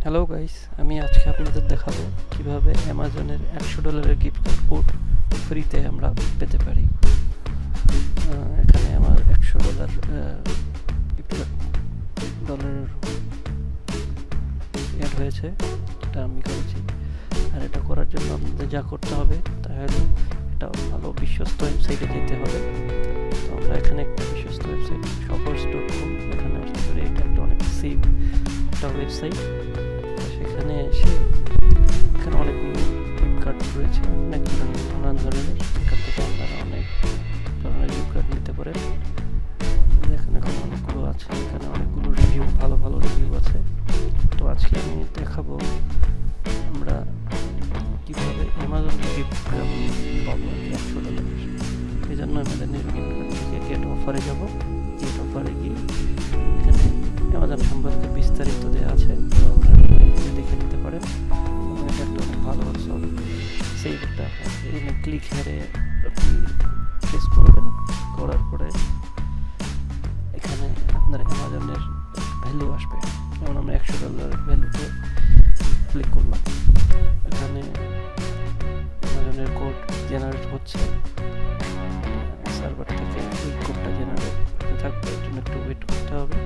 Hello guys, আমি আজকে আপনাদের দেখাবো কিভাবে অ্যামাজনের $100 গিফট কোড ফ্রিতে আমরা পেতে পারি। এখানে আমার $100 গিফট ডলারের অ্যাড হয়েছে, এটা আমি করেছি। আর এটা করার জন্য আপনাদের যা করতে হবে তা হলো একটা ভালো বিশ্বস্ত ওয়েবসাইটে যেতে হবে। তো আমরা এখানে একটা বিশ্বস্ত ওয়েবসাইট shoppers.com, এখানে আসতে পারি। এটা একটা অনেক সেফ একটা ওয়েবসাইট। সেখানে এসে এখানে অনেকগুলো ফ্লিপকার্ট রয়েছে, অনেক নানান ধরনের। এখান থেকে আপনারা অনেক ধরনের ফ্লিপকার্ট নিতে পারেন। এখানে অনেকগুলো আছে, এখানে অনেকগুলো রিভিউ, ভালো ভালো রিভিউ আছে। তো আজকে আমি দেখাবো আমরা কীভাবে অ্যামাজন গিফট পাবো $100। এই জন্য আমাদের গিফট কার্ড থেকে গেট অফারে যাব। গেট অফারে গিয়ে এখানে অ্যামাজন সম্পর্কে বিস্তারিত দেওয়া আছে, তো আমরা দেখে নিতে পারেন। এবং এটা একটা অনেক ভালো সব সেভ একটা এখানে ক্লিক হেরে আপনি প্রেস করবেন। করার পরে এখানে আপনার অ্যামাজনের ভ্যালু আসবে। যেমন আমরা $100 ভ্যালুতে ক্লিক করলাম, এখানে অ্যামাজনের কোড জেনারেট হচ্ছে সার্ভার থেকে। ওই কোডটা জেনারেট থাকবে, এর জন্য একটু ওয়েট করতে হবে।